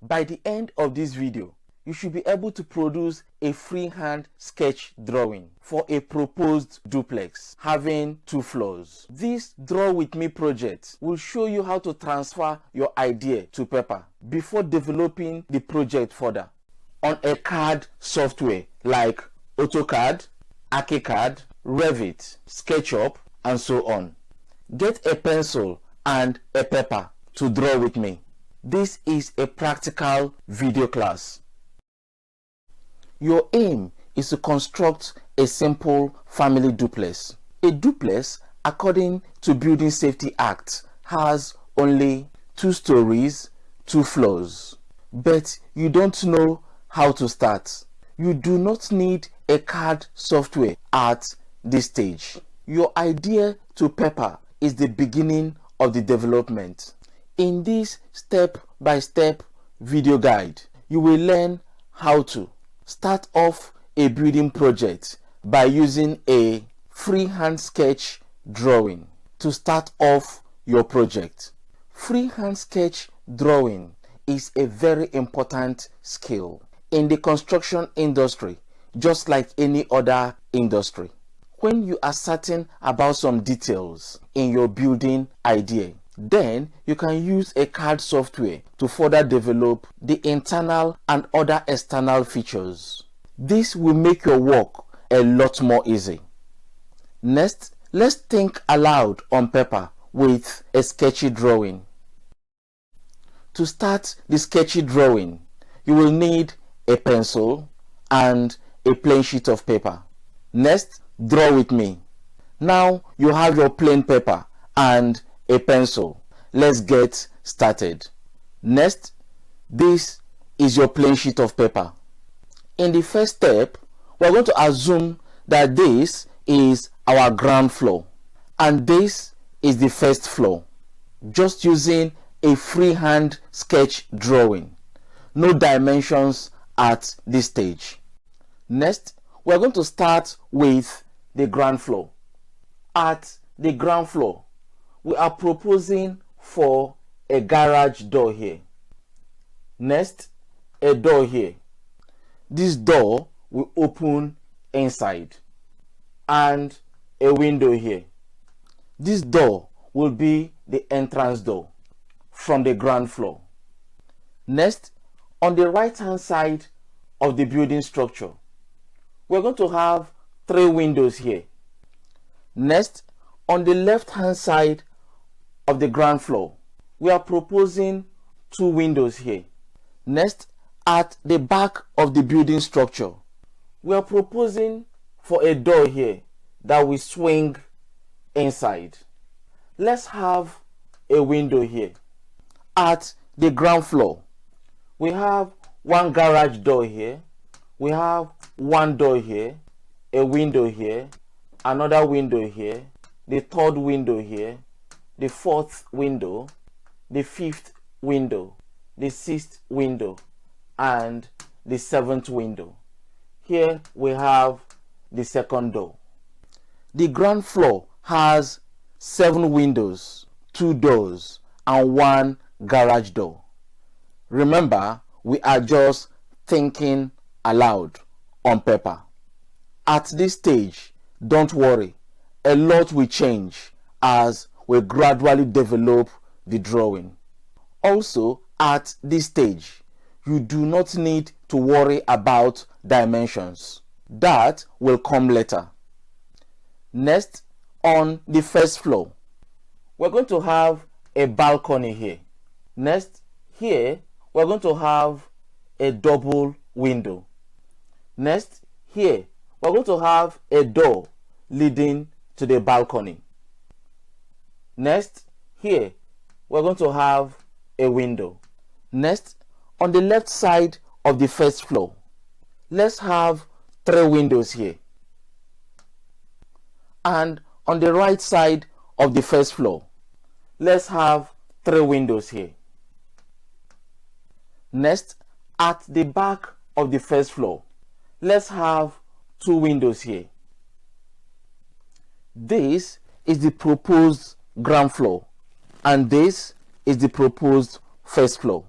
By the end of this video, you should be able to produce a freehand sketch drawing for a proposed duplex having 2 floors. This Draw With Me project will show you how to transfer your idea to paper before developing the project further on a CAD software like AutoCAD, ArchiCAD, Revit, SketchUp, and so on. Get a pencil and a paper to draw with me. This is a practical video class. Your aim is to construct a simple family duplex. A duplex, according to Building Safety Act, has only 2 stories, 2 floors. But you don't know how to start. You do not need a CAD software at this stage. Your idea to paper is the beginning of the development. In this step-by-step video guide, you will learn how to start off a building project by using a freehand sketch drawing to start off your project. Freehand sketch drawing is a very important skill in the construction industry, just like any other industry. When you are certain about some details in your building idea, then you can use a CAD software to further develop the internal and other external features. This will make your work a lot more easy. Next, let's think aloud on paper with a sketchy drawing. To start the sketchy drawing, you will need a pencil and a plain sheet of paper. Next, draw with me. Now you have your plain paper and a pencil. Let's get started. Next, this is your plain sheet of paper. In the first step, we're going to assume that this is our ground floor and this is the first floor, just using a freehand sketch drawing. No dimensions at this stage. Next, we're going to start with the ground floor. At the ground floor, we are proposing for a garage door here. Next, a door here. This door will open inside, and a window here. This door will be the entrance door from the ground floor. Next, on the right hand side of the building structure, we're going to have 3 windows here. Next, on the left hand side of the ground floor, we are proposing 2 windows here. Next, at the back of the building structure, we are proposing for a door here that will swing inside. Let's have a window here. At the ground floor, we have 1 garage door here. We have 1 door here, a window here, another window here, the 3rd window here, the 4th window, the 5th window, the 6th window, and the 7th window. Here we have the 2nd door. The ground floor has 7 windows, 2 doors, and 1 garage door. Remember, we are just thinking aloud on paper. At this stage, don't worry, a lot will change as we gradually develop the drawing. Also, at this stage, you do not need to worry about dimensions. That will come later. Next, on the first floor, we're going to have a balcony here. Next, here, we're going to have a double window. Next, here, we're going to have a door leading to the balcony. Next, here, we're going to have a window. Next, on the left side of the first floor, let's have 3 windows here. And on the right side of the first floor, let's have 3 windows here. Next, at the back of the first floor, let's have 2 windows here. This is the proposed ground floor and this is the proposed first floor.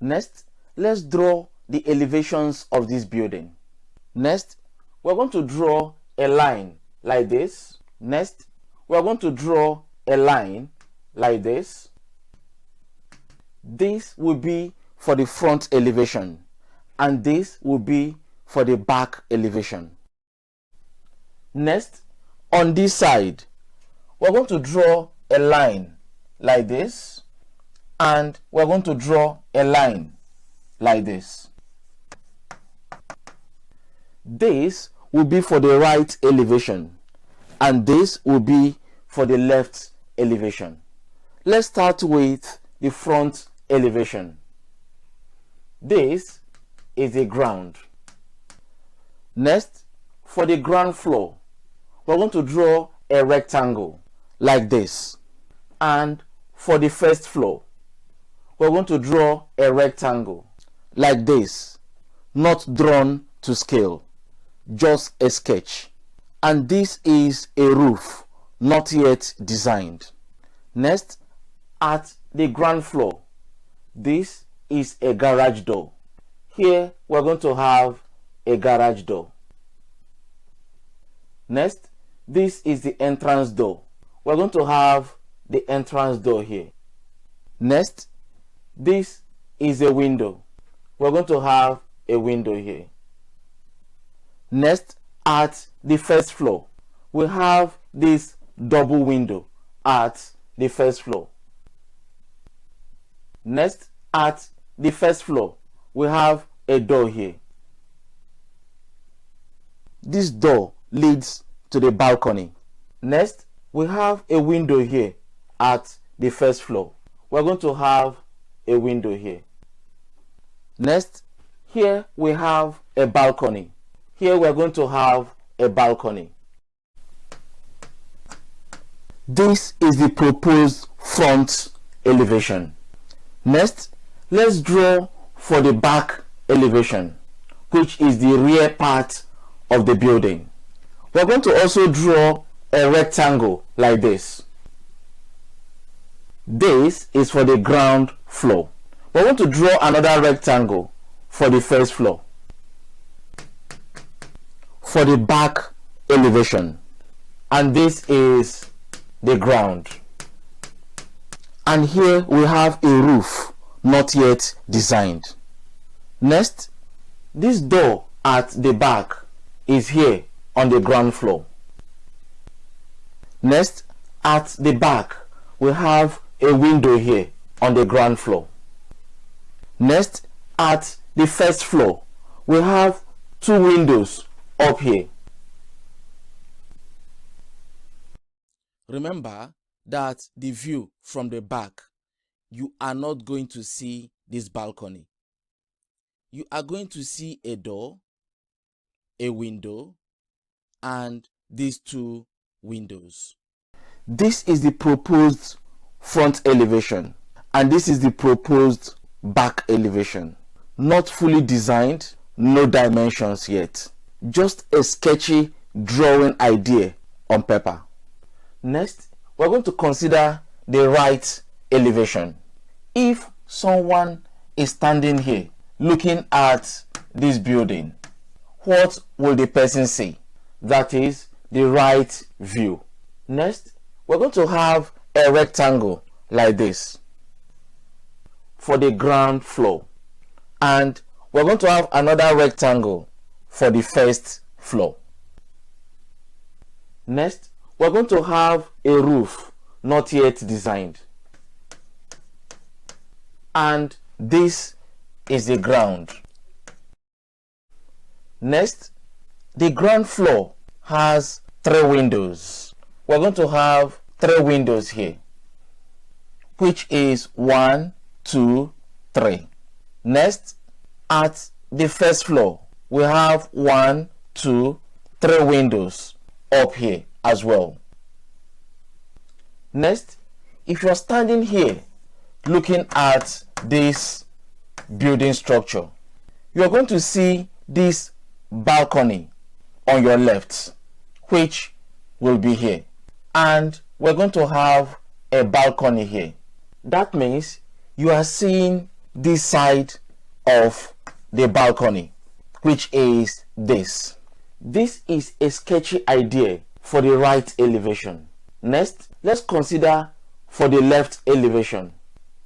Next, let's draw the elevations of this building. Next, we're going to draw a line like this. Next, we're going to draw a line like this. This will be for the front elevation, and this will be for the back elevation. Next, on this side, we're going to draw a line like this, and we're going to draw a line like this. This will be for the right elevation, and this will be for the left elevation. Let's start with the front elevation. This is the ground. Next, for the ground floor, we're going to draw a rectangle like this. And for the first floor, we're going to draw a rectangle like this, not drawn to scale, just a sketch. And this is a roof, not yet designed. Next, at the ground floor, this is a garage door. Here we're going to have a garage door. Next, this is the entrance door. We're going to have the entrance door here. Next, this is a window. We're going to have a window here. Next, at the first floor, we have this double window at the first floor. Next, at the first floor, we have a door here. This door leads to the balcony. Next, we have a window here at the first floor. We're going to have a window here. Next, here we have a balcony. Here we're going to have a balcony. This is the proposed front elevation. Next, let's draw for the back elevation, which is the rear part of the building. We're going to also draw a rectangle like this. This is for the ground floor. We're going to draw another rectangle for the first floor. For the back elevation, and this is the ground. And here we have a roof not yet designed. Next, this door at the back is here on the ground floor. Next, at the back we have a window here on the ground floor. Next, at the first floor we have two windows up here. Remember that the view from the back, you are not going to see this balcony. You are going to see a door, a window, and these two windows. This is the proposed front elevation, and this is the proposed back elevation. Not fully designed, no dimensions yet. Just a sketchy drawing idea on paper. Next, we're going to consider the right elevation. If someone is standing here looking at this building, what will the person see? That is the right view. Next, we're going to have a rectangle like this for the ground floor, and we're going to have another rectangle for the first floor. Next, we're going to have a roof not yet designed, and this is the ground. Next, the ground floor has three windows. We're going to have three windows here, which is 1, 2, 3. Next, at the first floor we have 1, 2, 3 windows up here as well. Next, if you're standing here looking at this building structure, you're going to see this balcony on your left, which will be here, and we're going to have a balcony here. That means you are seeing this side of the balcony, which is this. This is a sketchy idea for the right elevation. Next, let's consider for the left elevation.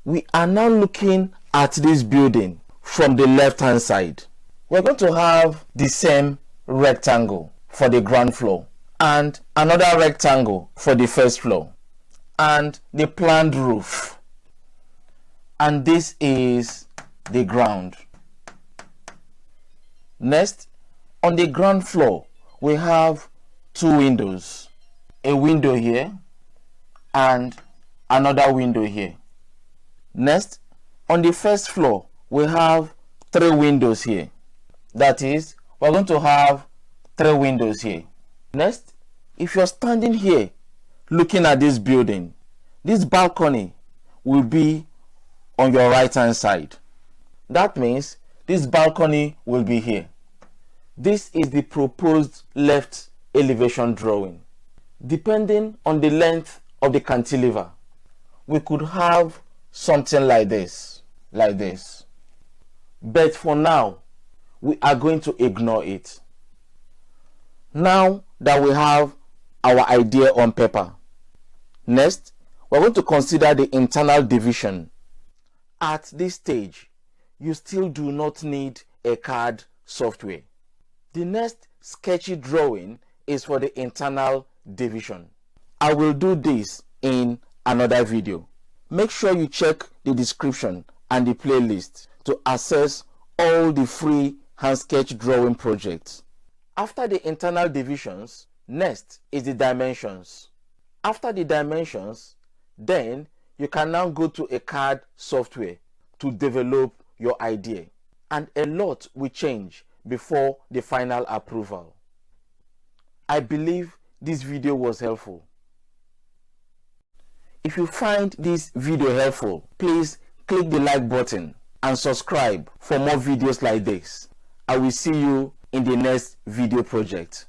We are now looking at this building from the left hand side. We're going to have the same rectangle for the ground floor and another rectangle for the first floor and the planned roof, and this is the ground. Next, on the ground floor we have two windows, a window here and another window here. Next, on the first floor we have three windows here. That is, we're going to have three windows here. Next, if you're standing here looking at this building, this balcony will be on your right hand side. That means this balcony will be here. This is the proposed left elevation drawing. Depending on the length of the cantilever, we could have something like this, but for now we are going to ignore it. Now that we have our idea on paper, next we're going to consider the internal division. At this stage, you still do not need a CAD software. The next sketchy drawing is for the internal division. I will do this in another video. Make sure you check the description and the playlist to access all the free hand sketch drawing projects. After the internal divisions, next is the dimensions. After the dimensions, then you can now go to a CAD software to develop your idea, and a lot will change before the final approval. I believe this video was helpful. If you find this video helpful, please click the like button and subscribe for more videos like this. I will see you in the next video project.